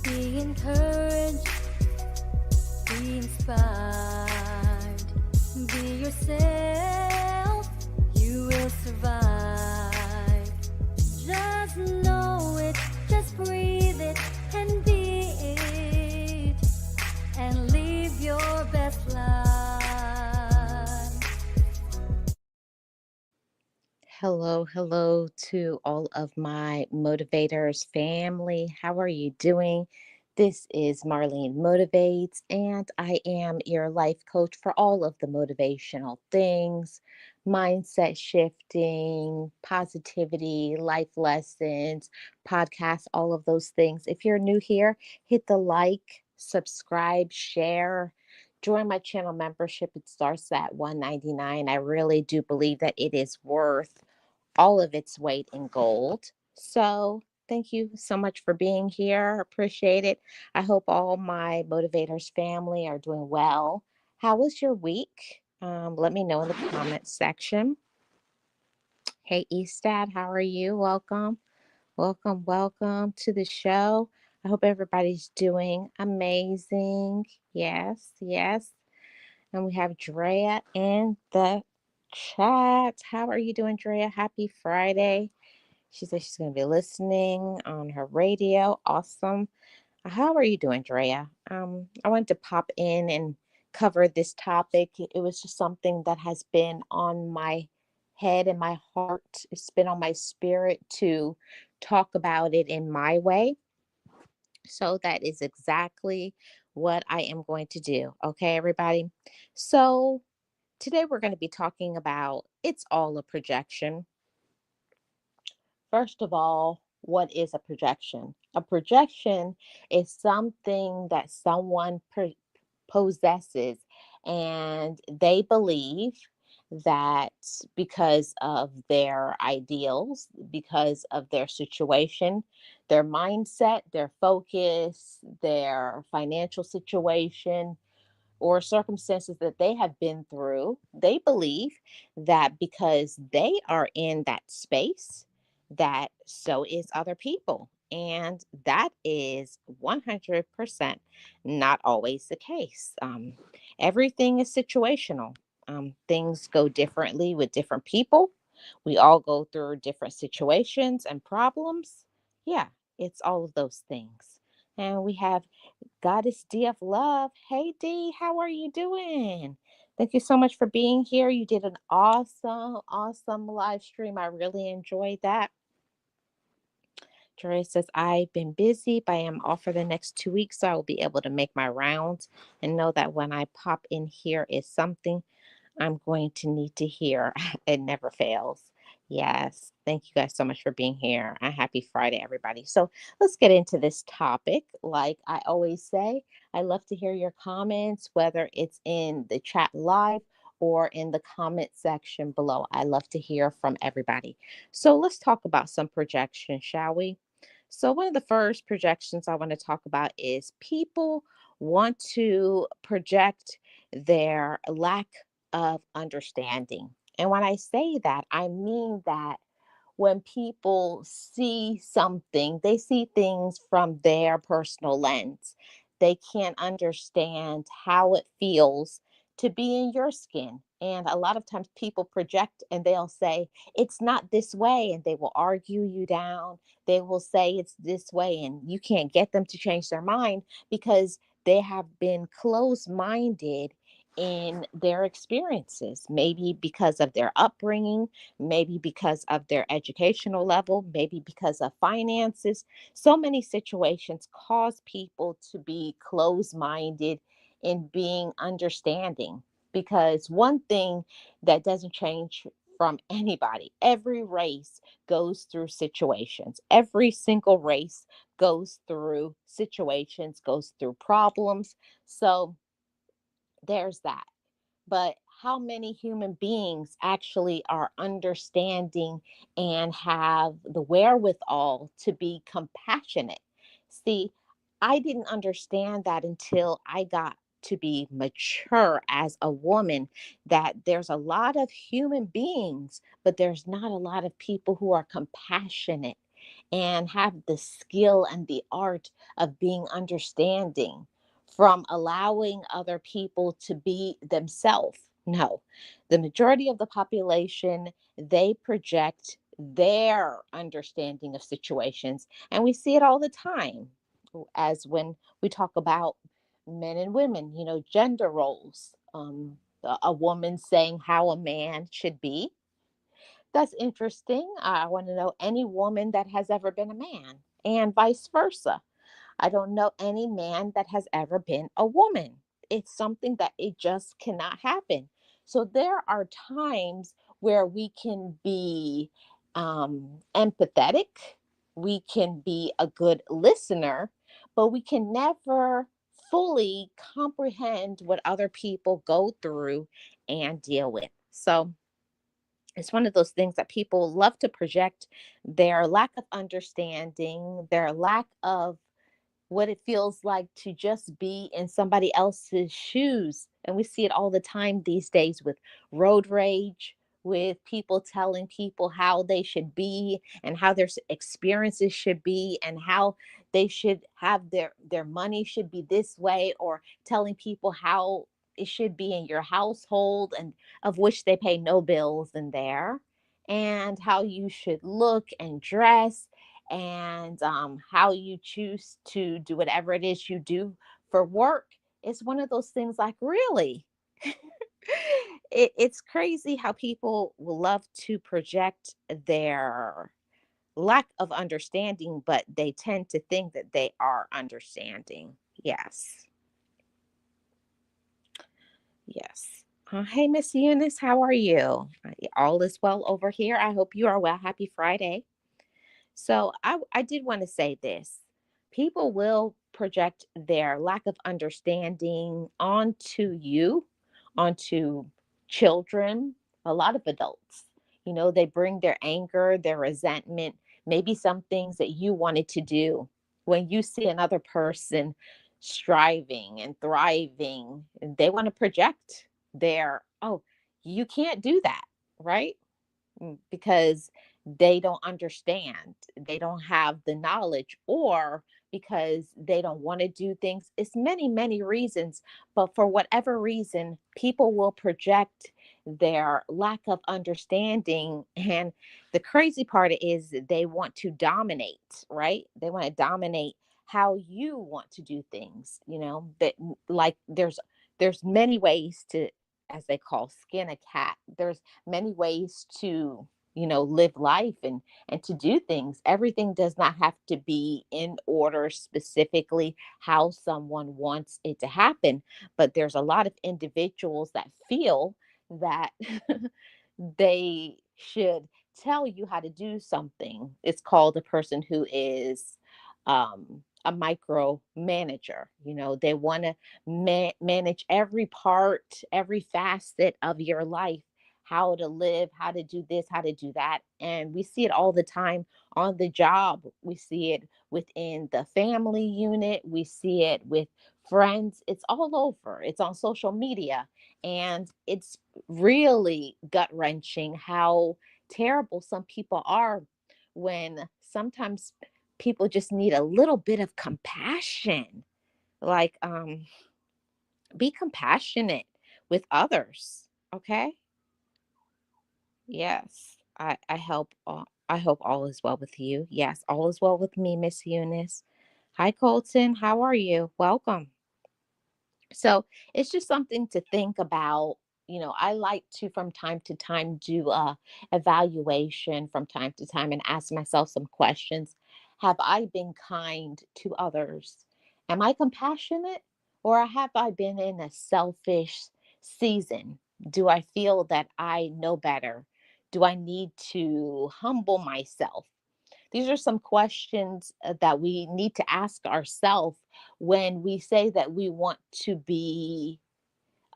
Be encouraged, be inspired, be yourself, you will survive. Just know it, just breathe it, and be it, and live your best life. Hello to all of my motivators family. How are you doing? This is Marlene Motivates, and I am your life coach for all of the motivational things, mindset shifting, positivity, life lessons, podcasts, all of those things. If you're new here, hit the like, subscribe, share. Join my channel membership. It starts at $199. I really do believe that it is worth all of its weight in gold. So, thank you so much for being here. Appreciate it. I hope all my motivators family are doing well. How was your week? Let me know in the comments section. Hey, Estad, how are you? Welcome to the show. I hope everybody's doing amazing. Yes. And we have Drea in the chat. How are you doing, Drea? Happy Friday. She says she's going to be listening on her radio. Awesome. How are you doing, Drea? I wanted to pop in and cover this topic. It was just something that has been on my head and my heart. It's been on my spirit to talk about it in my way. So that is exactly what I am going to do. Okay, everybody. So today we're going to be talking about it's all a projection. First of all, what is a projection? A projection is something that someone possesses and they believe that because of their ideals, because of their situation, their mindset, their focus, their financial situation, or circumstances that they have been through, they believe that because they are in that space, that so is other people. And that is 100% not always the case. Everything is situational. Things go differently with different people. We all go through different situations and problems. Yeah, it's all of those things. And we have Goddess D of Love. Hey D, how are you doing? Thank you so much for being here. You did an awesome live stream. I really enjoyed that. Joy says, I've been busy, but I am off for the next 2 weeks, so I will be able to make my rounds and know that when I pop in here is something I'm going to need to hear. It never fails. Yes. Thank you guys so much for being here. And happy Friday, everybody. So let's get into this topic. Like I always say, I love to hear your comments, whether it's in the chat live or in the comment section below. I love to hear from everybody. So let's talk about some projections, shall we? So, one of the first projections I want to talk about is people want to project their lack of understanding. And when I say that, I mean that when people see something, they see things from their personal lens. They can't understand how it feels to be in your skin. And a lot of times people project and they'll say, it's not this way. And they will argue you down. They will say it's this way. And you can't get them to change their mind because they have been closed minded in their experiences, maybe because of their upbringing, maybe because of their educational level, maybe because of finances. So many situations cause people to be closed minded in being understanding. Because one thing that doesn't change from anybody, every race goes through situations. Every single race goes through situations, goes through problems. So there's that. But how many human beings actually are understanding and have the wherewithal to be compassionate? See, I didn't understand that until I got to be mature as a woman, that there's a lot of human beings, but there's not a lot of people who are compassionate. and have the skill and the art of being understanding, from allowing other people to be themselves. No, the majority of the population, they project their understanding of situations. And we see it all the time, as when we talk about men and women, gender roles. A woman saying how a man should be. That's interesting. I want to know any woman that has ever been a man, and vice versa. I don't know any man that has ever been a woman. It's something that it just cannot happen. So there are times where we can be empathetic, we can be a good listener, but we can never fully comprehend what other people go through and deal with. So it's one of those things that people love to project their lack of understanding, their lack of what it feels like to just be in somebody else's shoes. And we see it all the time these days with road rage, with people telling people how they should be and how their experiences should be and how they should have their money should be this way, or telling people how it should be in your household, and of which they pay no bills in there, and how you should look and dress, and how you choose to do whatever it is you do for work. It's one of those things like, really? It's crazy how people will love to project their lack of understanding, but they tend to think that they are understanding. Yes. Yes. Hey, Miss Eunice, how are you? All is well over here. I hope you are well. Happy Friday. So I did want to say this. People will project their lack of understanding onto you, onto children, a lot of adults. They bring their anger, their resentment, maybe some things that you wanted to do. When you see another person striving and thriving, they want to project their, oh, you can't do that, right? Because they don't understand, they don't have the knowledge, or because they don't want to do things. It's many, many reasons, but for whatever reason, people will project their lack of understanding. And the crazy part is they want to dominate, right? They want to dominate how you want to do things, that, like, there's many ways to, as they call, skin a cat. There's many ways to, live life and to do things. Everything does not have to be in order specifically how someone wants it to happen, but there's a lot of individuals that feel that they should tell you how to do something. It's called a person who is a micro manager. They want to manage every part, every facet of your life, how to live, how to do this, how to do that. And we see it all the time on the job. We see it within the family unit. We see it with friends. It's all over. It's on social media. And it's really gut wrenching how terrible some people are, when sometimes people just need a little bit of compassion. Like, be compassionate with others. Okay. Yes. I hope all is well with you. Yes, all is well with me, Miss Eunice. Hi, Colton. How are you? Welcome. So it's just something to think about. I like to, from time to time, do a evaluation from time to time and ask myself some questions. Have I been kind to others? Am I compassionate? Or have I been in a selfish season? Do I feel that I know better? Do I need to humble myself? These are some questions that we need to ask ourselves when we say that we want to be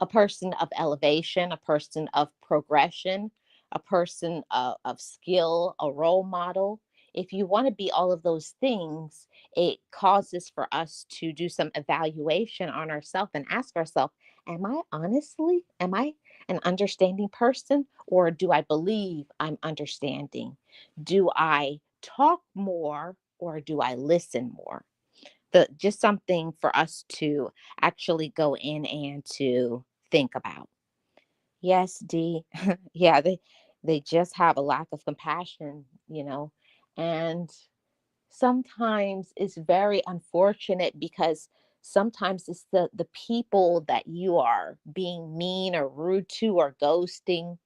a person of elevation, a person of progression, a person of skill, a role model. If you want to be all of those things, it causes for us to do some evaluation on ourselves and ask ourselves, am I an understanding person, or do I believe I'm understanding? Do I talk more or do I listen more? Just something for us to actually go in and to think about. Yes, D. Yeah, they just have a lack of compassion. And sometimes it's very unfortunate because sometimes it's the people that you are being mean or rude to or ghosting.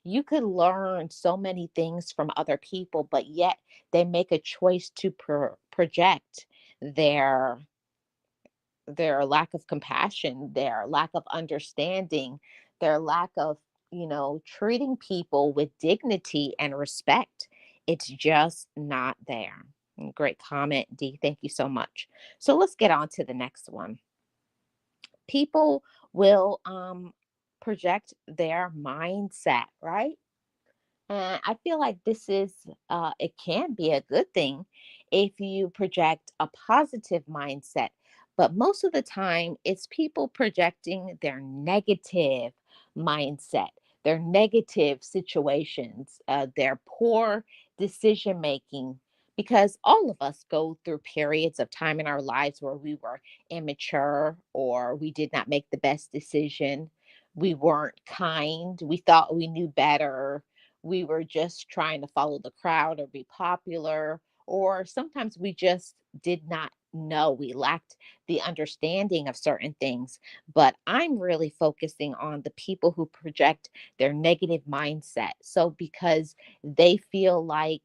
You could learn so many things from other people, but yet they make a choice to project their their lack of compassion, their lack of understanding, their lack of, treating people with dignity and respect. It's just not there. Great comment, D. Thank you so much. So let's get on to the next one. People will project their mindset, right? And I feel like it can be a good thing if you project a positive mindset. But most of the time, it's people projecting their negative mindset, their negative situations, their poor decision making. Because all of us go through periods of time in our lives where we were immature or we did not make the best decision. We weren't kind. We thought we knew better. We were just trying to follow the crowd or be popular, or sometimes we just did not know. We lacked the understanding of certain things. But I'm really focusing on the people who project their negative mindset. So, because they feel like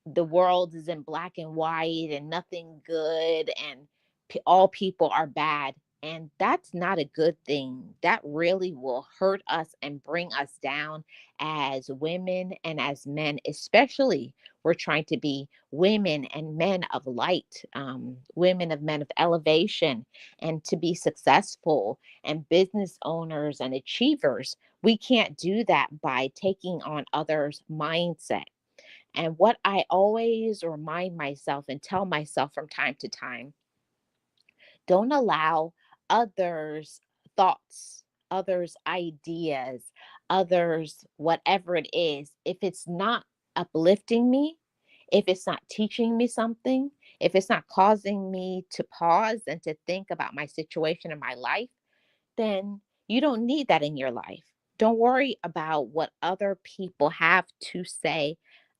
the world is in black and white and nothing good and all people are bad. And that's not a good thing. That really will hurt us and bring us down as women and as men, especially we're trying to be women and men of light, women of men of elevation, and to be successful and business owners and achievers. We can't do that by taking on others' mindset. And what I always remind myself and tell myself from time to time, don't allow others' thoughts, others' ideas, others, whatever it is, if it's not uplifting me, if it's not teaching me something, if it's not causing me to pause and to think about my situation in my life, then you don't need that in your life. Don't worry about what other people have to say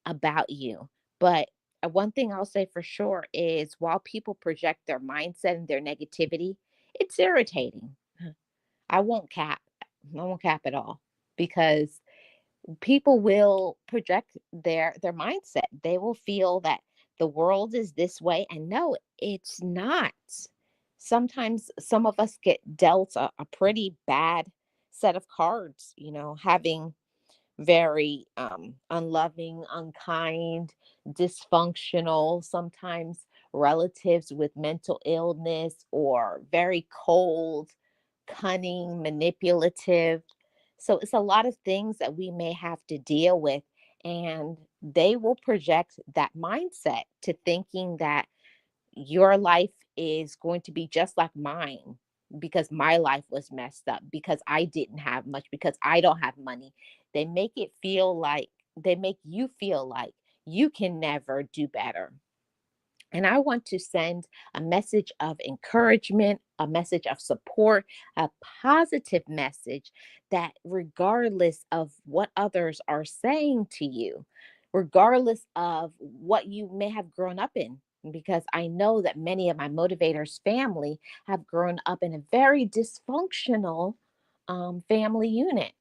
about you. But one thing I'll say for sure is while people project their mindset and their negativity, it's irritating. I won't cap. I won't cap at all because people will project their mindset. They will feel that the world is this way and no, it's not. Sometimes some of us get dealt a pretty bad set of cards, having very unloving, unkind, dysfunctional, sometimes relatives with mental illness or very cold, cunning, manipulative. So it's a lot of things that we may have to deal with. And they will project that mindset to thinking that your life is going to be just like mine because my life was messed up, because I didn't have much, because I don't have money. They make you feel like you can never do better. And I want to send a message of encouragement, a message of support, a positive message that regardless of what others are saying to you, regardless of what you may have grown up in, because I know that many of my motivators' family have grown up in a very dysfunctional family unit,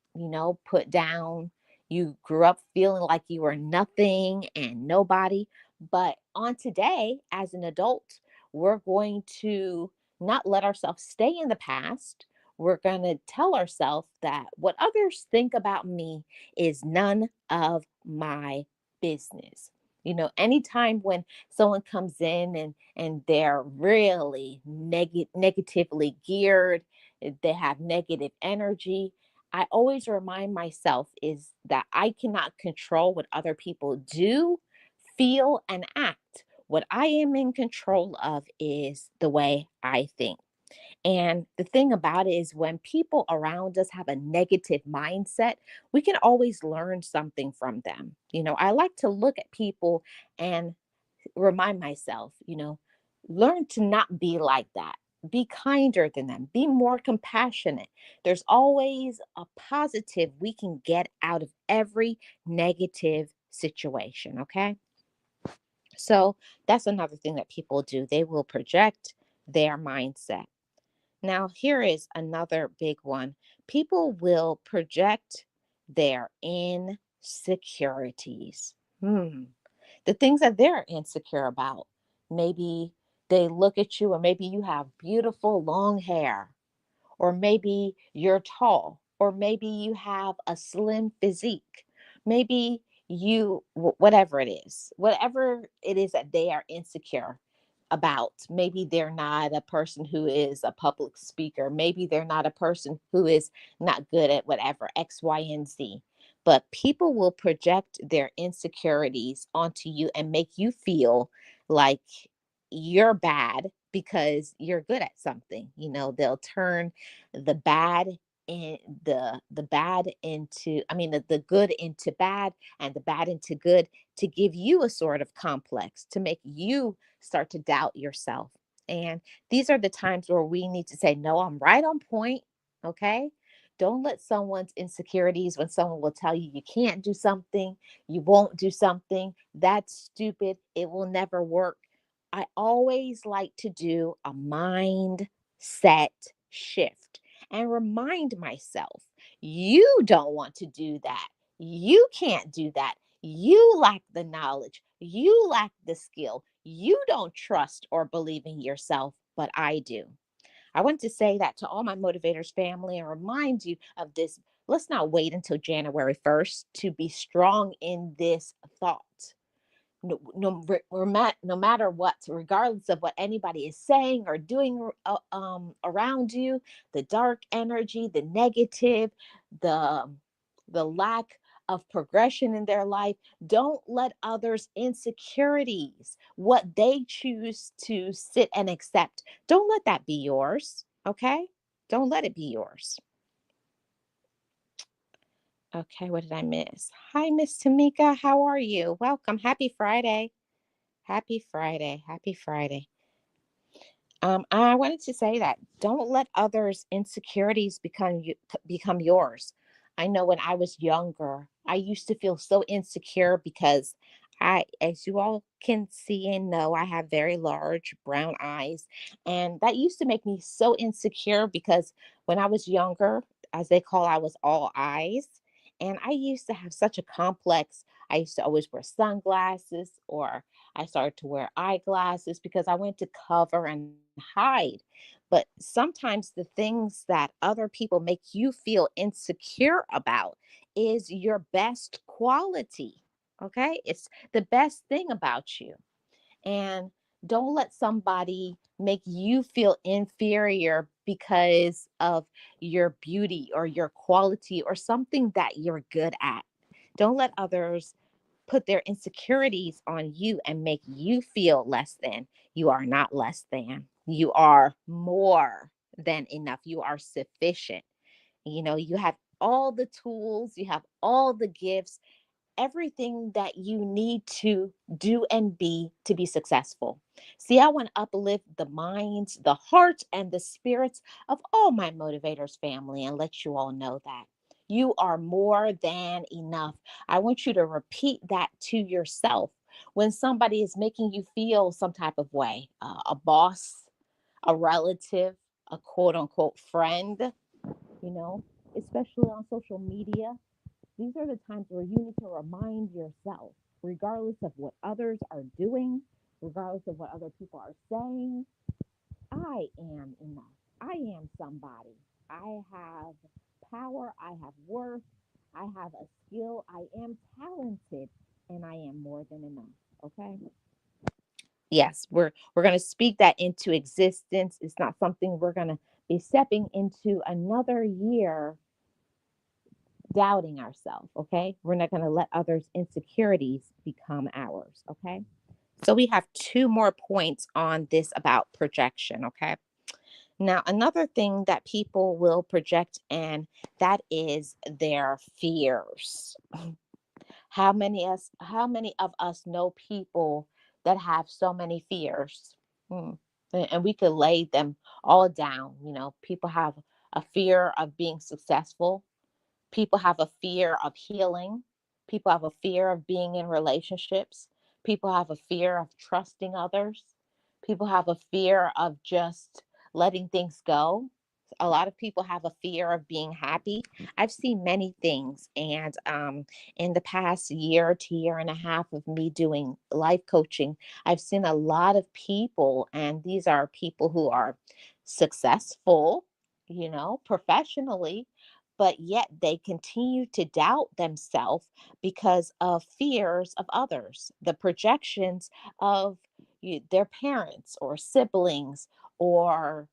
put down. You grew up feeling like you were nothing and nobody. But on today, as an adult, we're going to not let ourselves stay in the past. We're going to tell ourselves that what others think about me is none of my business. Anytime when someone comes in and they're really negatively geared, they have negative energy, I always remind myself is that I cannot control what other people do, feel, and act. What I am in control of is the way I think. And the thing about it is, when people around us have a negative mindset, we can always learn something from them. I like to look at people and remind myself, learn to not be like that. Be kinder than them. Be more compassionate. There's always a positive we can get out of every negative situation. Okay. So that's another thing that people do. They will project their mindset. Now, here is another big one. People will project their insecurities. The things that they're insecure about. Maybe they look at you, or maybe you have beautiful long hair, or maybe you're tall, or maybe you have a slim physique. Maybe whatever it is that they are insecure about. Maybe they're not a person who is a public speaker. Maybe they're not a person who is not good at whatever, X, Y, and Z. But people will project their insecurities onto you and make you feel like you're bad because you're good at something. They'll turn the bad in the bad into, the good into bad, and the bad into good, to give you a sort of complex, to make you start to doubt yourself. And these are the times where we need to say, no, I'm right on point. Okay. Don't let someone's insecurities, when someone will tell you you can't do something, you won't do something, that's stupid, it will never work. I always like to do a mindset shift and remind myself, you don't want to do that. You can't do that. You lack the knowledge. You lack the skill. You don't trust or believe in yourself, but I do. I want to say that to all my motivators family and remind you of this. Let's not wait until January 1st to be strong in this thought. No matter what, regardless of what anybody is saying or doing around you, the dark energy, the negative, the the lack of progression in their life, don't let others' insecurities, what they choose to sit and accept, don't let that be yours. Okay. Don't let it be yours. Okay, what did I miss? Hi, Miss Tamika, how are you? Welcome. Happy Friday. Happy Friday. Happy Friday. I wanted to say that don't let others' insecurities become yours. I know when I was younger, I used to feel so insecure because as you all can see and know, I have very large brown eyes, and that used to make me so insecure because when I was younger, as they call, I was all eyes, and I used to have such a complex. I used to always wear sunglasses, or I started to wear eyeglasses because I went to cover and hide. But sometimes the things that other people make you feel insecure about is your best quality. Okay. It's the best thing about you. And don't let somebody make you feel inferior because of your beauty or your quality or something that you're good at. Don't let others put their insecurities on you and make you feel less than. You are not less than. You are more than enough. You are sufficient. You have all the tools, you have all the gifts, everything that you need to do and be to be successful. See, I want to uplift the minds, the hearts, and the spirits of all my motivators family and let you all know that you are more than enough. I want you to repeat that to yourself when somebody is making you feel some type of way, a boss, a relative, a quote unquote friend, you know, especially on social media. These are the times where you need to remind yourself, regardless of what others are doing, regardless of what other people are saying, I am enough. I am somebody. I have power. I have worth. I have a skill. I am talented, and I am more than enough. Okay. Yes, we're going to speak that into existence. It's not something we're going to be stepping into another year doubting ourselves, okay? We're not going to let others' insecurities become ours, okay? So we have two more points on this about projection, okay? Now, another thing that people will project, and that is their fears. How many of us know people that have so many fears? Hmm. And we could lay them all down. People have a fear of being successful. People have a fear of healing. People have a fear of being in relationships. People have a fear of trusting others. People have a fear of just letting things go. A lot of people have a fear of being happy. I've seen many things. And in the past year to year and a half of me doing life coaching, I've seen a lot of people, and these are people who are successful, professionally, but yet they continue to doubt themselves because of fears of others, the projections of their parents or siblings or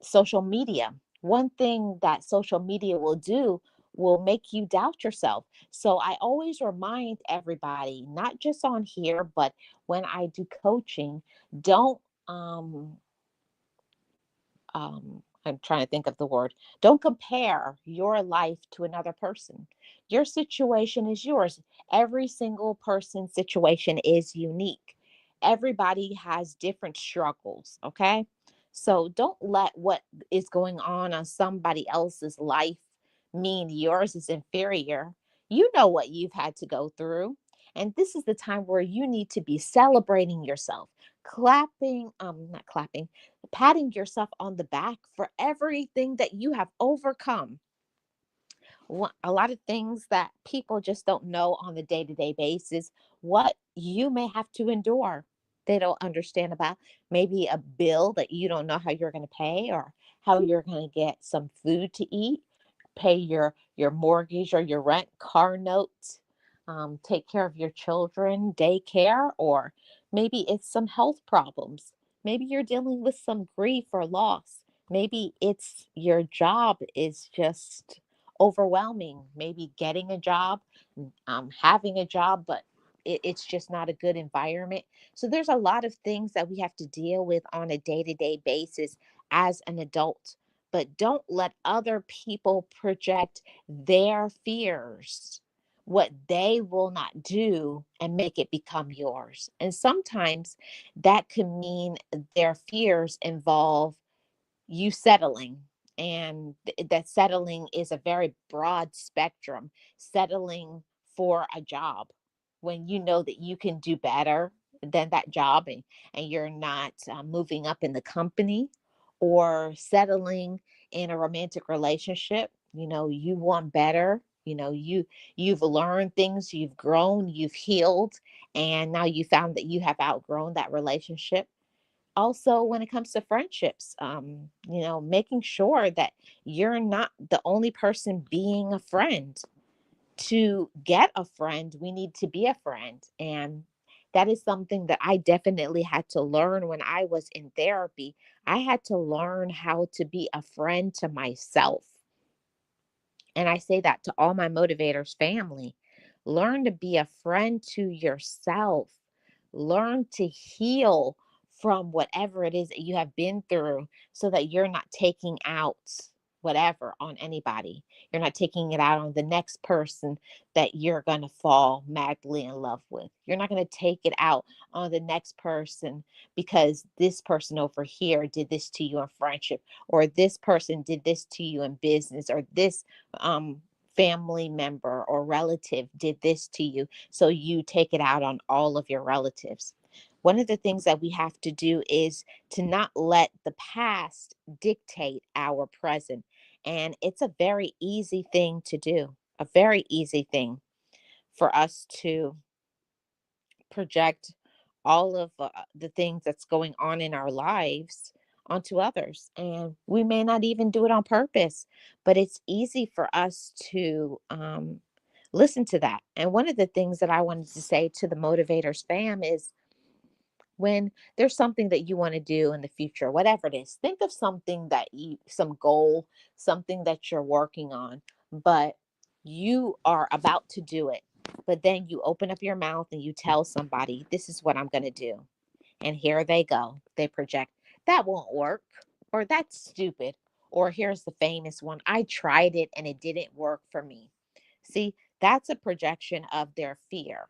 social media. One thing that social media will make you doubt yourself. So I always remind everybody, not just on here, but when I do coaching, don't I'm trying to think of the word. Don't compare your life to another person. Your situation is yours. Every single person's situation is unique. Everybody has different struggles, okay? So don't let what is going on somebody else's life mean yours is inferior. You know what you've had to go through. And this is the time where you need to be celebrating yourself, not clapping, patting yourself on the back for everything that you have overcome. A lot of things that people just don't know on the day-to-day basis, what you may have to endure. They don't understand about maybe a bill that you don't know how you're going to pay, or how you're going to get some food to eat, pay your mortgage or your rent, car notes, take care of your children, daycare, or maybe it's some health problems. Maybe you're dealing with some grief or loss. Maybe it's your job is just overwhelming. Maybe getting a job, having a job, but it's just not a good environment. So there's a lot of things that we have to deal with on a day-to-day basis as an adult. But don't let other people project their fears, what they will not do, and make it become yours. And sometimes that can mean their fears involve you settling. And that settling is a very broad spectrum. Settling for a job when you know that you can do better than that job, and you're not moving up in the company, or settling in a romantic relationship. You want better. You've learned things, you've grown, you've healed, and now you found that you have outgrown that relationship. Also, when it comes to friendships, making sure that you're not the only person being a friend. To get a friend, we need to be a friend. And that is something that I definitely had to learn when I was in therapy. I had to learn how to be a friend to myself. And I say that to all my motivators family. Learn to be a friend to yourself. Learn to heal from whatever it is that you have been through, so that you're not taking out whatever on anybody. You're not taking it out on the next person that you're going to fall madly in love with. You're not going to take it out on the next person because this person over here did this to you in friendship, or this person did this to you in business, or this um, family member or relative did this to you. So you take it out on all of your relatives. One of the things that we have to do is to not let the past dictate our present. And it's a very easy thing to do, a very easy thing for us to project all of the things that's going on in our lives onto others. And we may not even do it on purpose, but it's easy for us to listen to that. And one of the things that I wanted to say to the Motivators fam is, when there's something that you want to do in the future, whatever it is, think of something some goal, something that you're working on, but you are about to do it. But then you open up your mouth and you tell somebody, this is what I'm going to do. And here they go. They project, that won't work. or that's stupid, or here's the famous one, I tried it and it didn't work for me. See, that's a projection of their fear.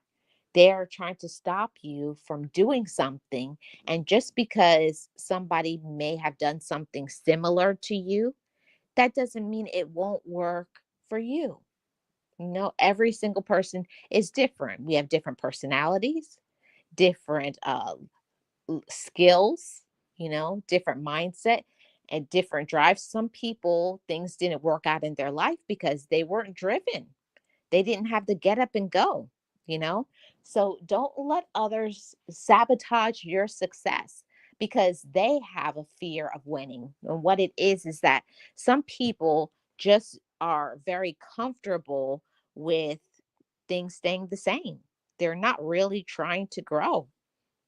They're trying to stop you from doing something. And just because somebody may have done something similar to you, that doesn't mean it won't work for you. Every single person is different. We have different personalities, different skills, different mindset and different drives. Some people, things didn't work out in their life because they weren't driven. They didn't have the get up and go, you know? So don't let others sabotage your success because they have a fear of winning. And what it is that some people just are very comfortable with things staying the same. They're not really trying to grow,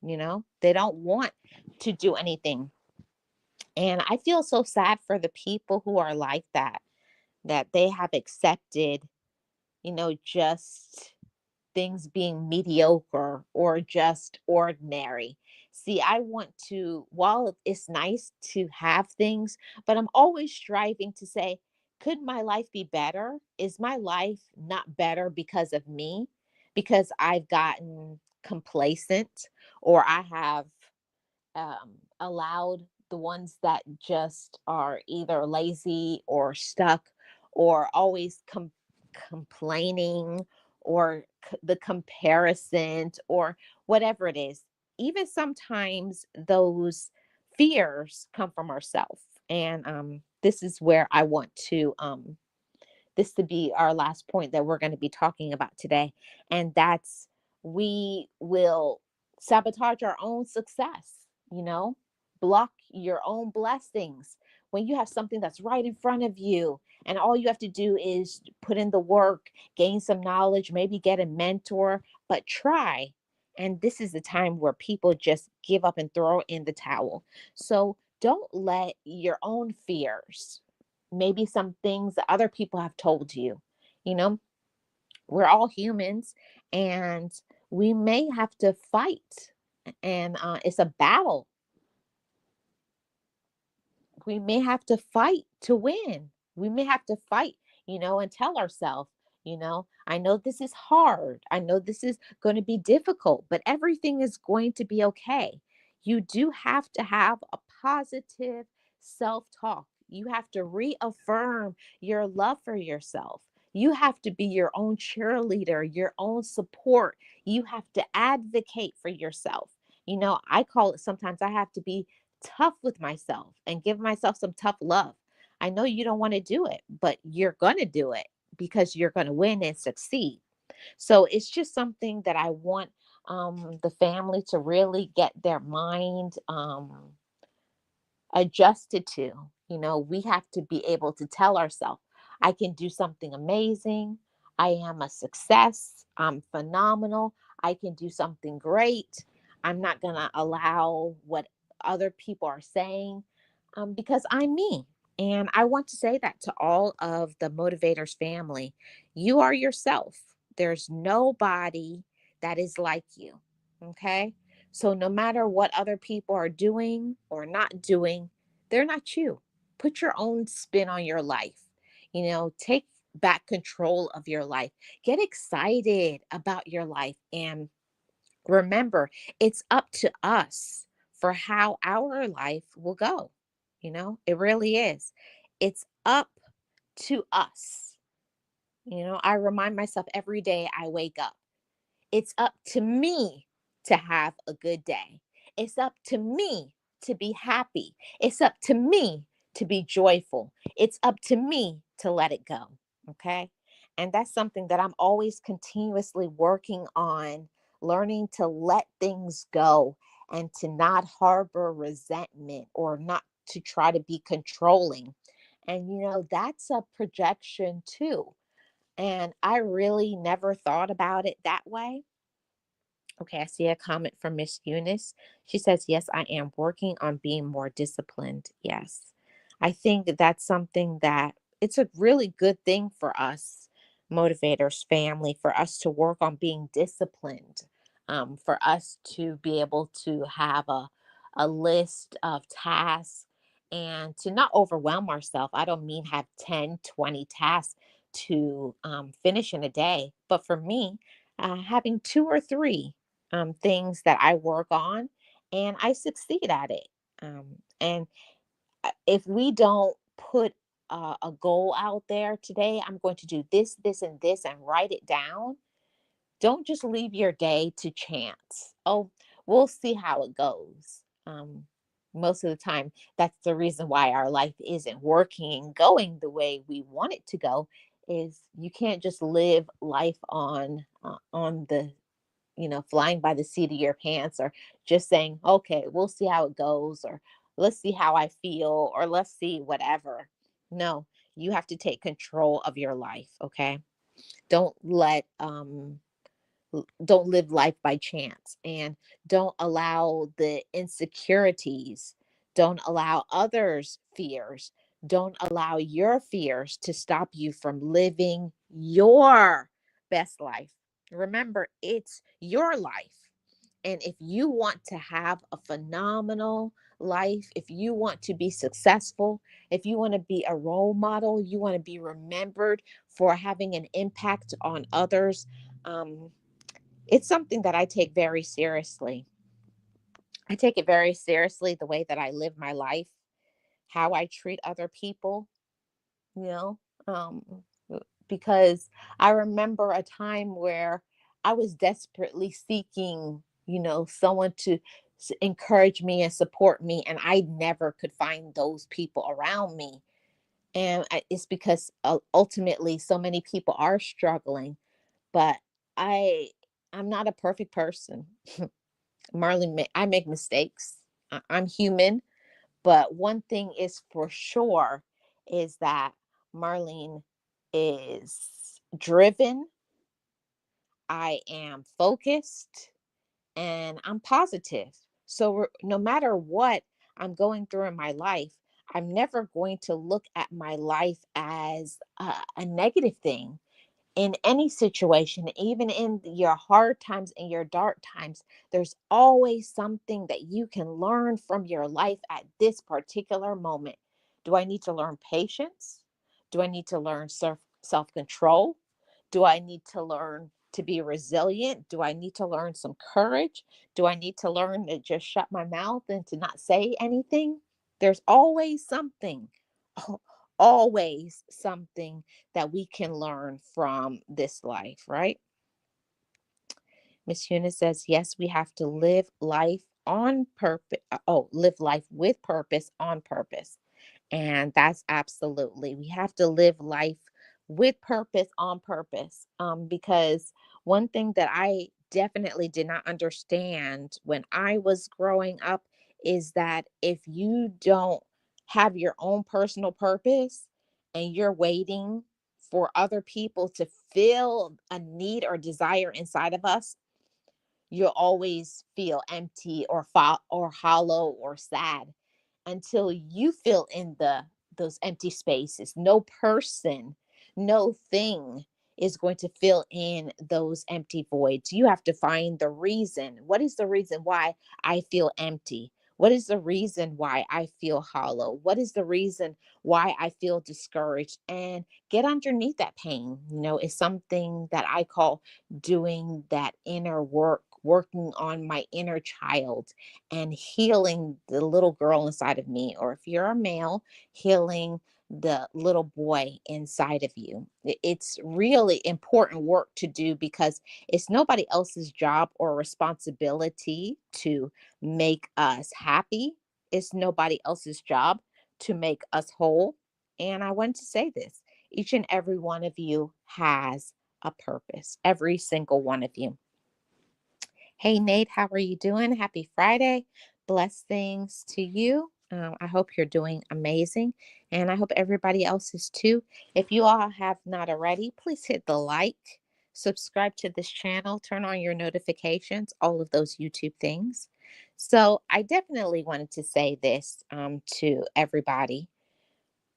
they don't want to do anything. And I feel so sad for the people who are like that they have accepted, just things being mediocre or just ordinary. See, I want to, while it's nice to have things, but I'm always striving to say, could my life be better? Is my life not better because of me? Because I've gotten complacent, or I have allowed the ones that just are either lazy or stuck or always complaining, or the comparison, or whatever it is. Even sometimes those fears come from ourselves. And this is where I want to this to be our last point that we're going to be talking about today. And that's, we will sabotage our own success, block your own blessings. When you have something that's right in front of you, and all you have to do is put in the work, gain some knowledge, maybe get a mentor, but try. And this is the time where people just give up and throw in the towel. So don't let your own fears, maybe some things that other people have told you. You know, we're all humans, and we may have to fight, and it's a battle. We may have to fight to win. We may have to fight, and tell ourselves, I know this is hard. I know this is going to be difficult, but everything is going to be okay. You do have to have a positive self talk. You have to reaffirm your love for yourself. You have to be your own cheerleader, your own support. You have to advocate for yourself. I call it, sometimes I have to be tough with myself and give myself some tough love. I know you don't want to do it, but you're going to do it because you're going to win and succeed. So it's just something that I want the family to really get their mind adjusted to. We have to be able to tell ourselves, I can do something amazing. I am a success. I'm phenomenal. I can do something great. I'm not going to allow what other people are saying, because I'm me. And I want to say that to all of the Motivators family. You are yourself. There's nobody that is like you. Okay. So no matter what other people are doing or not doing, they're not you. Put your own spin on your life. Take back control of your life. Get excited about your life. And remember, it's up to us for how our life will go. It really is. It's up to us. I remind myself every day I wake up, it's up to me to have a good day. It's up to me to be happy. It's up to me to be joyful. It's up to me to let it go. Okay. And that's something that I'm always continuously working on, learning to let things go and to not harbor resentment or not to try to be controlling. And, that's a projection too. And I really never thought about it that way. Okay, I see a comment from Miss Eunice. She says, yes, I am working on being more disciplined. Yes. I think that's something that it's a really good thing for us, motivators, family, for us to work on being disciplined, for us to be able to have a list of tasks and to not overwhelm ourselves. I don't mean have 10, 20 tasks to finish in a day, but for me, having two or three things that I work on and I succeed at it. And if we don't put a goal out there today, I'm going to do this, this, and this, and write it down. Don't just leave your day to chance. Oh, we'll see how it goes. Most of the time, that's the reason why our life isn't working and going the way we want it to go. Is you can't just live life on the flying by the seat of your pants, or just saying, okay, we'll see how it goes, or let's see how I feel, or let's see whatever. No, you have to take control of your life. Okay. Don't let don't live life by chance, and don't allow the insecurities, don't allow others fears, don't allow your fears to stop you from living your best life. Remember, it's your life. And if you want to have a phenomenal life, if you want to be successful, if you want to be a role model, you want to be remembered for having an impact on others, um, it's something that I take very seriously. I take it very seriously, the way that I live my life, how I treat other people, you know, um, because I remember a time where I was desperately seeking, someone to encourage me and support me, and I never could find those people around me. And it's because ultimately so many people are struggling, but I I'm not a perfect person. Marlene, I make mistakes. I'm human, but one thing is for sure is that Marlene is driven. I am focused and I'm positive. So no matter what I'm going through in my life, I'm never going to look at my life as a negative thing. In any situation, even in your hard times and your dark times, there's always something that you can learn from your life at this particular moment. Do I need to learn patience? Do I need to learn self control? Do I need to learn to be resilient? Do I need to learn some courage? Do I need to learn to just shut my mouth and to not say anything? There's always something, always something that we can learn from this life, right? Miss Eunice says, yes, we have to live life on purpose. Oh, live life with purpose on purpose. And that's absolutely, we have to live life with purpose on purpose. Because one thing that I definitely did not understand when I was growing up is that if you don't have your own personal purpose and you're waiting for other people to fill a need or desire inside of us, you'll always feel empty or hollow or sad until you fill in those empty spaces. No person, no thing is going to fill in those empty voids. You have to find the reason. What is the reason why I feel empty? What is the reason why I feel hollow? What is the reason why I feel discouraged? And get underneath that pain. It's something that I call doing that inner work, working on my inner child and healing the little girl inside of me, or if you're a male, healing the little boy inside of you. It's really important work to do because it's nobody else's job or responsibility to make us happy. It's nobody else's job to make us whole. And I want to say this, each and every one of you has a purpose, every single one of you. Hey, Nate, how are you doing? Happy Friday. Blessings to you. I hope you're doing amazing, and I hope everybody else is too. If you all have not already, please hit the like, subscribe to this channel, turn on your notifications, all of those YouTube things. So, I definitely wanted to say this to everybody.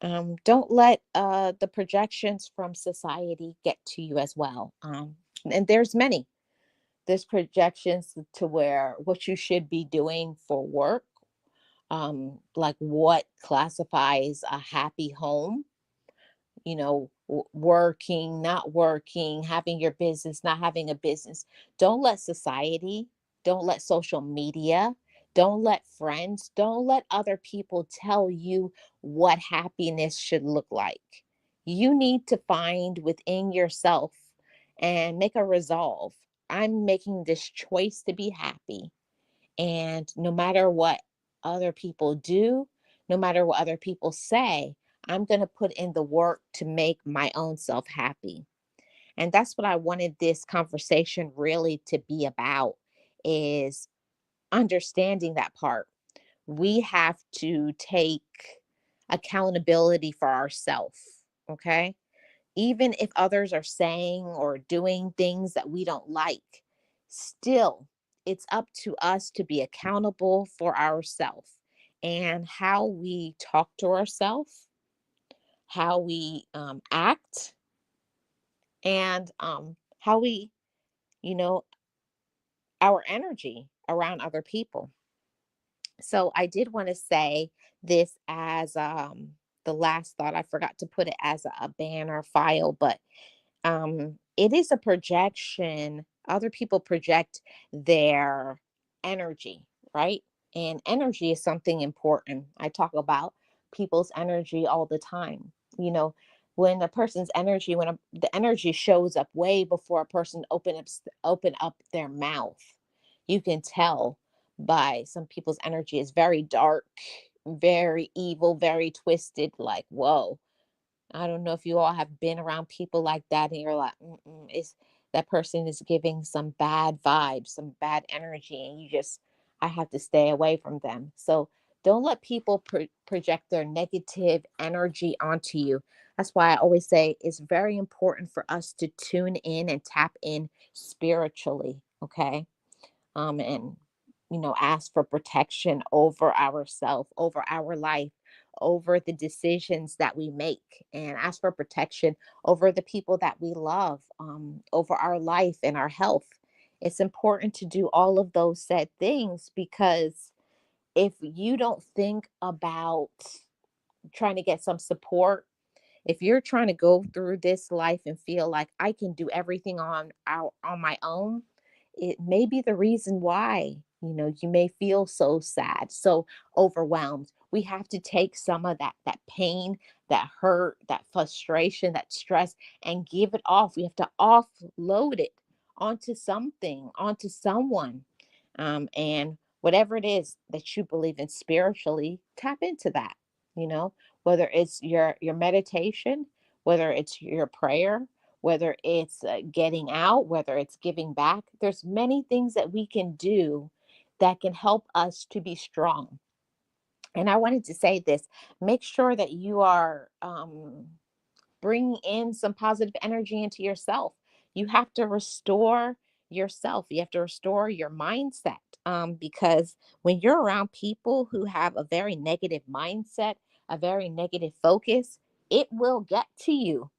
Don't let the projections from society get to you as well. And there's projections to where what you should be doing for work, like what classifies a happy home, working, not working, having your business, not having a business. Don't let society, don't let social media, don't let friends, don't let other people tell you what happiness should look like. You need to find within yourself and make a resolve. I'm making this choice to be happy. And no matter what other people do, no matter what other people say, I'm going to put in the work to make my own self happy. And that's what I wanted this conversation really to be about, is understanding that part. We have to take accountability for ourselves, okay? Even if others are saying or doing things that we don't like, still, it's up to us to be accountable for ourselves and how we talk to ourselves, how we act, and how we, you know, our energy around other people. So I did want to say this as the last thought. I forgot to put it as a banner file, but it is a projection. Other people project their energy, right? And energy is something important. I talk about people's energy all the time. You know, when a person's energy, the energy shows up way before a person open up their mouth, you can tell by some people's energy is very dark, very evil, very twisted. Like, whoa, I don't know if you all have been around people like that and you're like, it's that person is giving some bad vibes, some bad energy, and I have to stay away from them. So don't let people project their negative energy onto you. That's why I always say it's very important for us to tune in and tap in spiritually, okay? And ask for protection over ourselves, over our life, over the decisions that we make, and ask for protection over the people that we love, over our life and our health. It's important to do all of those said things, because if you don't think about trying to get some support, if you're trying to go through this life and feel like I can do everything on my own, it may be the reason why, you may feel so sad, so overwhelmed. We have to take some of that pain, that hurt, that frustration, that stress, and give it off. We have to offload it onto something, onto someone. And whatever it is that you believe in spiritually, tap into that, you know whether it's your meditation, whether it's your prayer, whether it's getting out, whether it's giving back. There's many things that we can do that can help us to be strong. And I wanted to say this: make sure that you are bringing in some positive energy into yourself. You have to restore yourself. You have to restore your mindset, because when you're around people who have a very negative mindset, a very negative focus, it will get to you.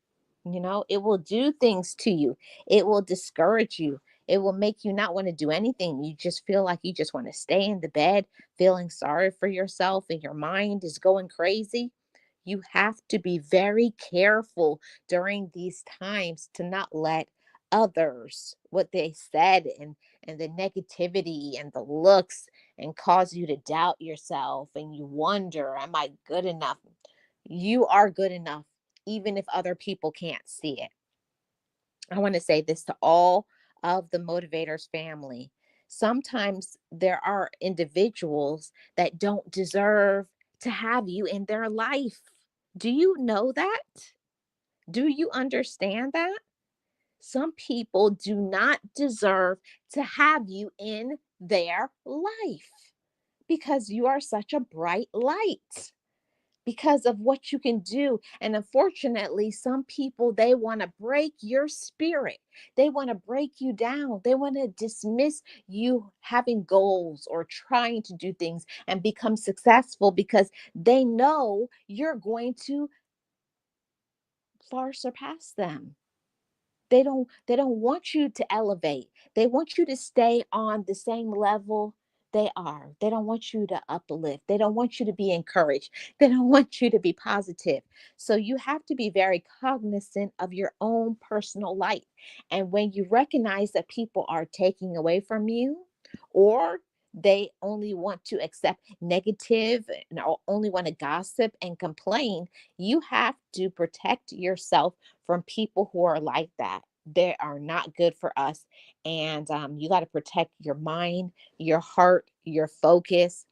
It will do things to you. It will discourage you. It will make you not want to do anything. You just feel like you just want to stay in the bed, feeling sorry for yourself, and your mind is going crazy. You have to be very careful during these times to not let others, what they said, and the negativity and the looks, and cause you to doubt yourself, and you wonder, am I good enough? You are good enough, even if other people can't see it. I want to say this to all of the motivators family. Sometimes there are individuals that don't deserve to have you in their life. Do you know that? Do you understand that? Some people do not deserve to have you in their life because you are such a bright light, because of what you can do. And unfortunately, some people, they want to break your spirit. They want to break you down. They want to dismiss you having goals or trying to do things and become successful, because they know you're going to far surpass them. They don't want you to elevate. They want you to stay on the same level They are. They don't want you to uplift. They don't want you to be encouraged. They don't want you to be positive. So you have to be very cognizant of your own personal life. And when you recognize that people are taking away from you, or they only want to accept negative and only want to gossip and complain, you have to protect yourself from people who are like that. They are not good for us. And you got to protect your mind, your heart, your focus.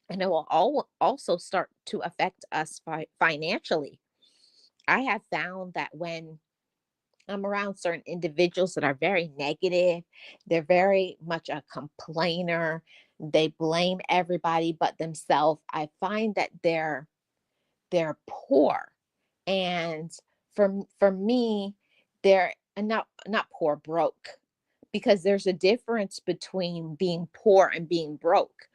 And it will also start to affect us financially. I have found that when I'm around certain individuals that are very negative, they're very much a complainer, they blame everybody but themselves. I find that they're poor. And for me, they're not poor, broke, because there's a difference between being poor and being broke.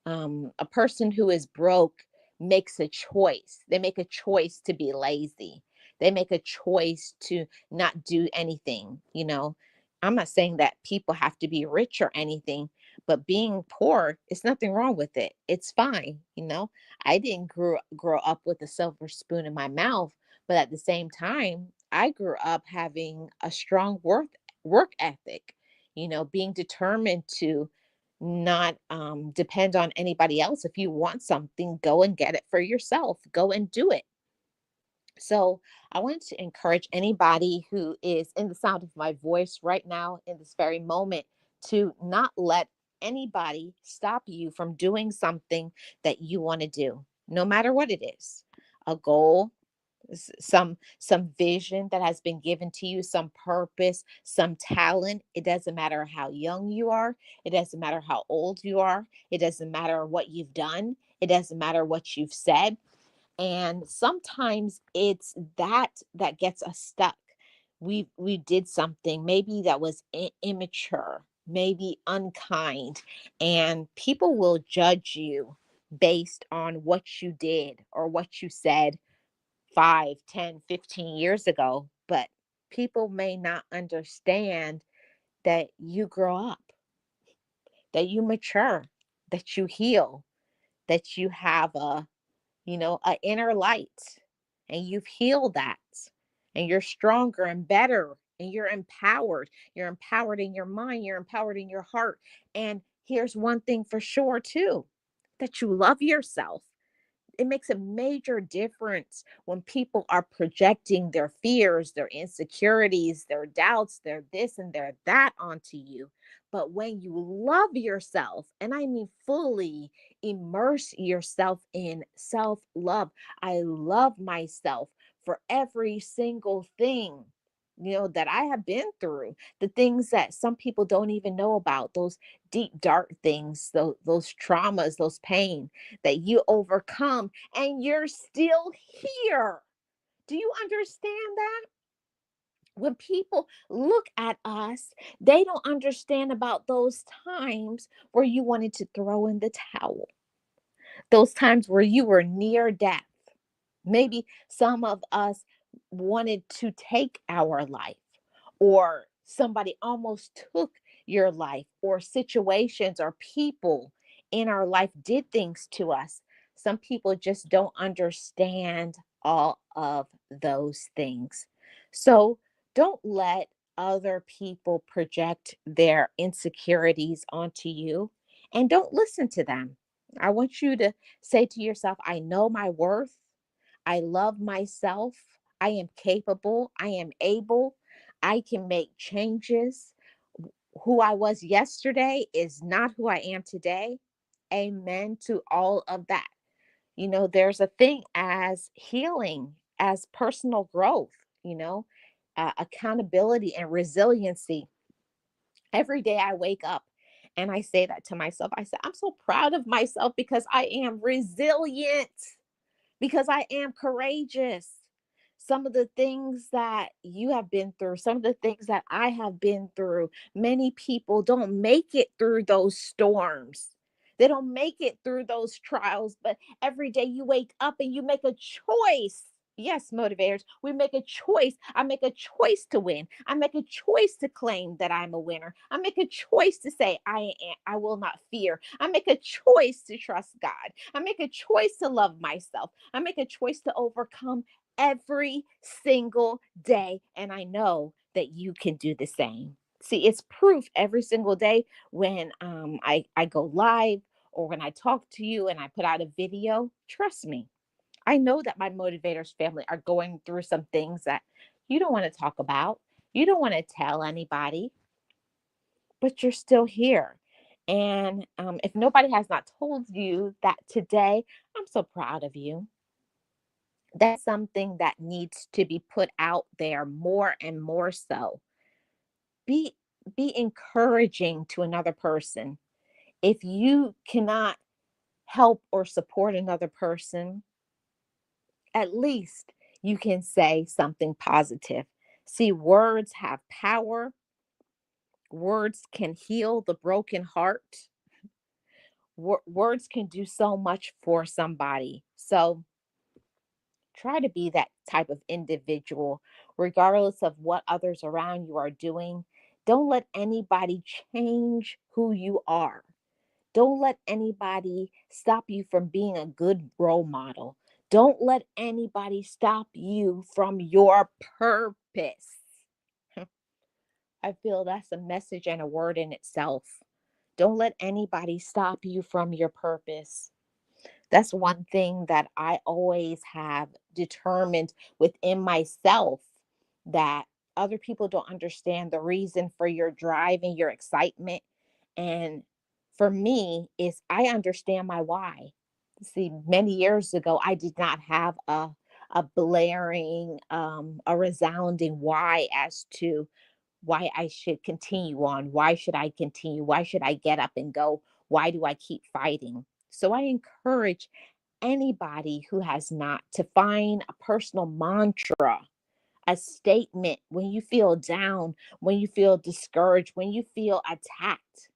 A person who is broke makes a choice. They make a choice to be lazy. They make a choice to not do anything. I'm not saying that people have to be rich or anything, but being poor, it's nothing wrong with it. It's fine. I didn't grow up with a silver spoon in my mouth, but at the same time, I grew up having a strong work ethic, being determined to not depend on anybody else. If you want something, go and get it for yourself. Go and do it. So I want to encourage anybody who is in the sound of my voice right now, in this very moment, to not let anybody stop you from doing something that you want to do, no matter what it is. A goal, some vision that has been given to you, some purpose, some talent. It doesn't matter how young you are, it doesn't matter how old you are, it doesn't matter what you've done, it doesn't matter what you've said. And sometimes it's that gets us stuck. We did something maybe that was immature, maybe unkind, and people will judge you based on what you did or what you said 5, 10, 15 years ago. But people may not understand that you grow up, that you mature, that you heal, that you have a inner light, and you've healed that, and you're stronger and better, and you're empowered in your mind, you're empowered in your heart. And here's one thing for sure too, that you love yourself. It makes a major difference when people are projecting their fears, their insecurities, their doubts, their this and their that onto you. But when you love yourself, and I mean fully immerse yourself in self love, I love myself for every single thing. That I have been through, the things that some people don't even know about, those deep, dark things, those traumas, those pain that you overcome, and you're still here. Do you understand that? When people look at us, they don't understand about those times where you wanted to throw in the towel, those times where you were near death. Maybe some of us wanted to take our life, or somebody almost took your life, or situations or people in our life did things to us. Some people just don't understand all of those things. So don't let other people project their insecurities onto you, and don't listen to them. I want you to say to yourself, I know my worth. I love myself. I am capable. I am able. I can make changes. Who I was yesterday is not who I am today. Amen to all of that. There's a thing as healing, as personal growth, you know, accountability and resiliency. Every day I wake up and I say that to myself. I say, I'm so proud of myself because I am resilient, because I am courageous. Some of the things that you have been through, some of the things that I have been through, many people don't make it through those storms. They don't make it through those trials, but every day you wake up and you make a choice. Yes, motivators, we make a choice. I make a choice to win. I make a choice to claim that I'm a winner. I make a choice to say I will not fear. I make a choice to trust God. I make a choice to love myself. I make a choice to overcome every single day, and I know that you can do the same. See, it's proof every single day when I go live or when I talk to you and I put out a video. Trust me, I know that my motivators family are going through some things that you don't want to talk about. You don't want to tell anybody, but you're still here. And if nobody has not told you that today, I'm so proud of you. That's something that needs to be put out there more and more so. Be be encouraging to another person. If you cannot help or support another person, at least you can say something positive. See, words have power. Words can heal the broken heart. Words can do so much for somebody. So try to be that type of individual, regardless of what others around you are doing. Don't let anybody change who you are. Don't let anybody stop you from being a good role model. Don't let anybody stop you from your purpose. I feel that's a message and a word in itself. Don't let anybody stop you from your purpose. That's one thing that I always have determined within myself, that other people don't understand the reason for your drive and your excitement. And for me, is I understand my why. See, many years ago, I did not have a blaring, a resounding why as to why I should continue on. Why should I continue? Why should I get up and go? Why do I keep fighting? So I encourage anybody who has not to find a personal mantra, a statement when you feel down, when you feel discouraged, when you feel attacked.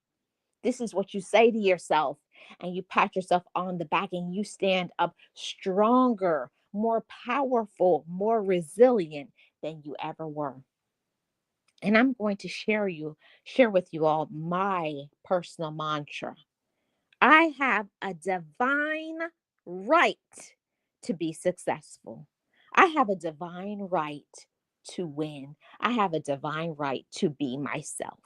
This is what you say to yourself, and you pat yourself on the back and you stand up stronger, more powerful, more resilient than you ever were. And I'm going to share with you all my personal mantra. I have a divine right to be successful. I have a divine right to win. I have a divine right to be myself.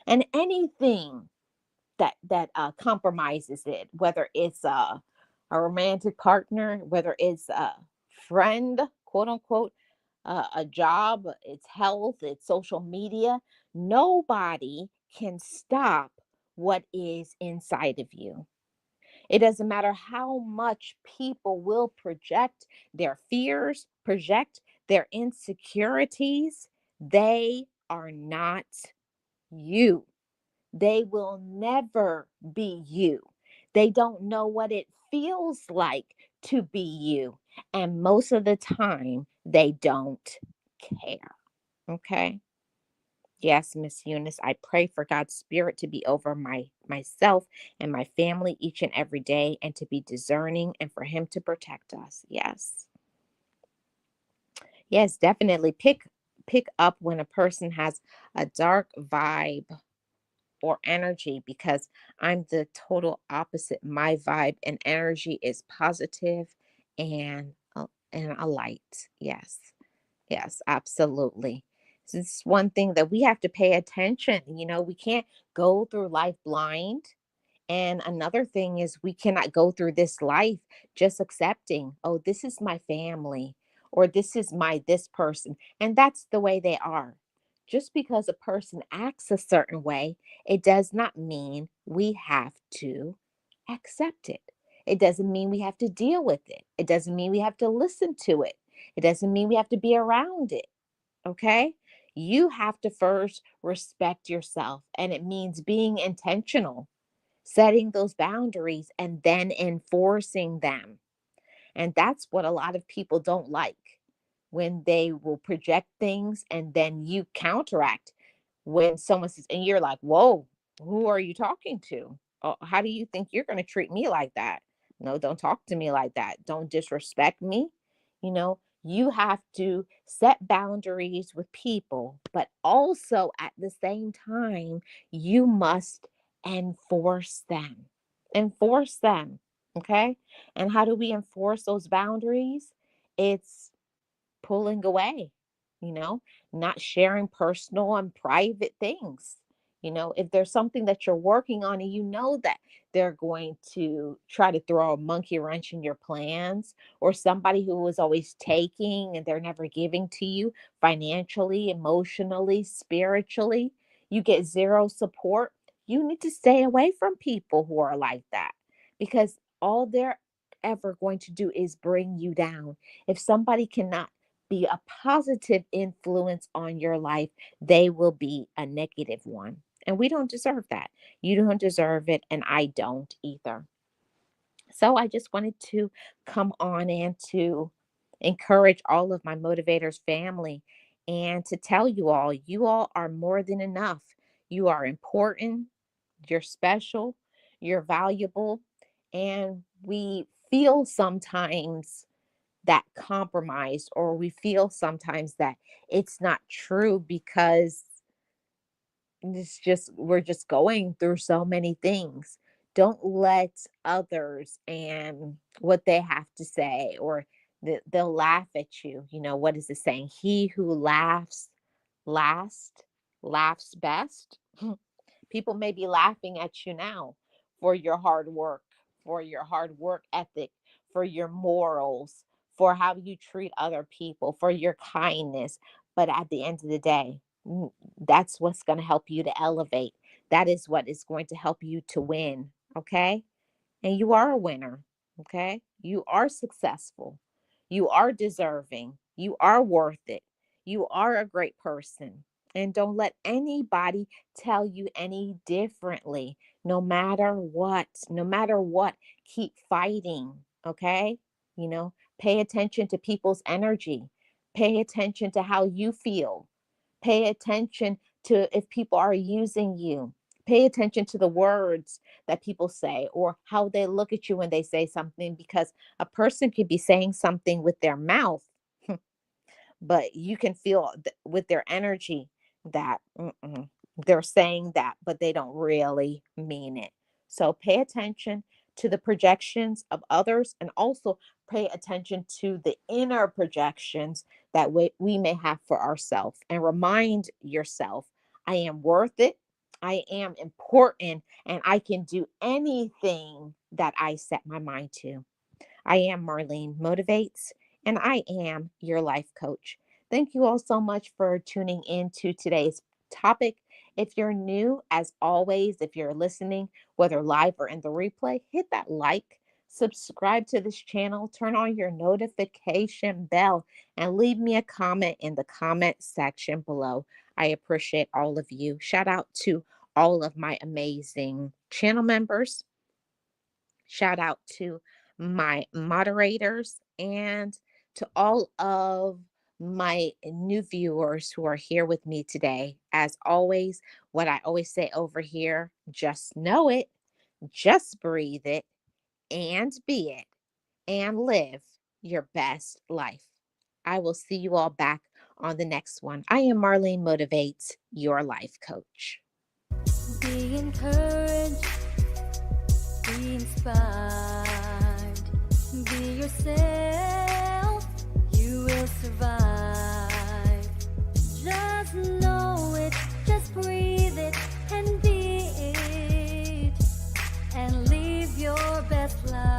And anything that compromises it, whether it's a romantic partner, whether it's a friend, quote unquote, a job, it's health, it's social media. Nobody can stop what is inside of you. It doesn't matter how much people will project their fears, project their insecurities, they are not you. They will never be you. They don't know what it feels like to be you. And most of the time, they don't care. Okay. Yes, Miss Eunice, I pray for God's spirit to be over myself and my family each and every day, and to be discerning and for him to protect us. Yes. Yes, definitely pick up when a person has a dark vibe or energy, because I'm the total opposite. My vibe and energy is positive and a light. Yes. Yes, absolutely. So this is one thing that we have to pay attention. We can't go through life blind. And another thing is, we cannot go through this life just accepting, oh, this is my family, or this is my this person. And that's the way they are. Just because a person acts a certain way, it does not mean we have to accept it. It doesn't mean we have to deal with it. It doesn't mean we have to listen to it. It doesn't mean we have to be around it. Okay? You have to first respect yourself, and it means being intentional, setting those boundaries and then enforcing them. And that's what a lot of people don't like, when they will project things and then you counteract when someone says, and you're like, whoa, who are you talking to? Oh, how do you think you're going to treat me like that? No, don't talk to me like that. Don't disrespect me. You know, You have to set boundaries with people, but also at the same time, you must enforce them. Enforce them. Okay. And how do we enforce those boundaries? It's pulling away, you know, not sharing personal and private things. If there's something that you're working on and you know that they're going to try to throw a monkey wrench in your plans, or somebody who is always taking and they're never giving to you financially, emotionally, spiritually, you get zero support. You need to stay away from people who are like that, because all they're ever going to do is bring you down. If somebody cannot be a positive influence on your life, they will be a negative one. And we don't deserve that. You don't deserve it, and I don't either. So I just wanted to come on and to encourage all of my motivators family and to tell you all are more than enough. You are important, you're special, you're valuable, and we feel sometimes that compromise, or we feel sometimes that it's not true because we're just going through so many things. Don't let others and what they have to say, or they'll laugh at you. What is the saying? He who laughs last laughs best. People may be laughing at you now for your hard work, for your hard work ethic, for your morals, for how you treat other people, for your kindness. But at the end of the day, that's what's going to help you to elevate. That is what is going to help you to win. Okay. And you are a winner. Okay. You are successful. You are deserving. You are worth it. You are a great person. And don't let anybody tell you any differently. No matter what, keep fighting. Okay. Pay attention to people's energy. Pay attention to how you feel. Pay attention to if people are using you. Pay attention to the words that people say, or how they look at you when they say something, because a person could be saying something with their mouth, but you can feel with their energy that they're saying that, but they don't really mean it. So pay attention to the projections of others, and also pay attention to the inner projections that we may have for ourselves, and remind yourself, I am worth it. I am important, and I can do anything that I set my mind to. I am Marlene Motivates, and I am your life coach. Thank you all so much for tuning in to today's topic. If you're new, as always, if you're listening, whether live or in the replay, hit that like, subscribe to this channel, turn on your notification bell, and leave me a comment in the comment section below. I appreciate all of you. Shout out to all of my amazing channel members. Shout out to my moderators, and to all of my new viewers who are here with me today. As always, what I always say over here, just know it, just breathe it, and be it, and live your best life. I will see you all back on the next one. I am Marlene Motivates, your life coach. Be encouraged, be inspired, be yourself, you will survive. Just know it, just breathe it, and be it, and live your best life.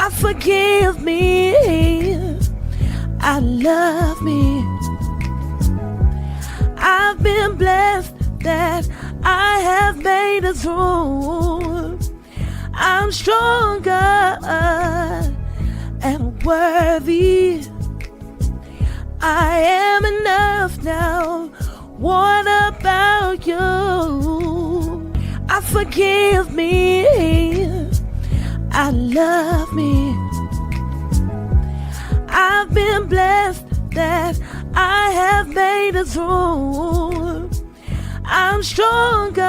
I forgive me. I love me. I've been blessed that I have made it through. I'm stronger and worthy. I am enough now. What about you? I forgive me. I love me. I've been blessed that I have made it through. I'm stronger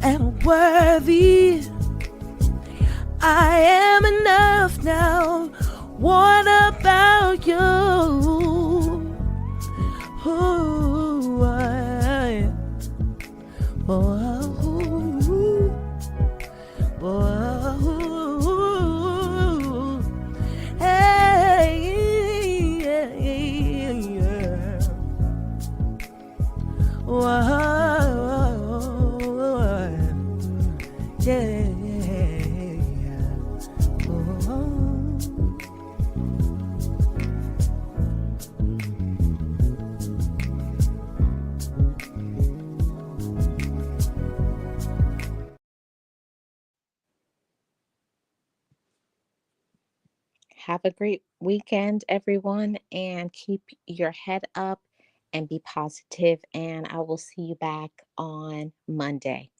and worthy. I am enough now. What about you? Ooh, hey, yeah. Have a great weekend, everyone, and keep your head up and be positive. And I will see you back on Monday.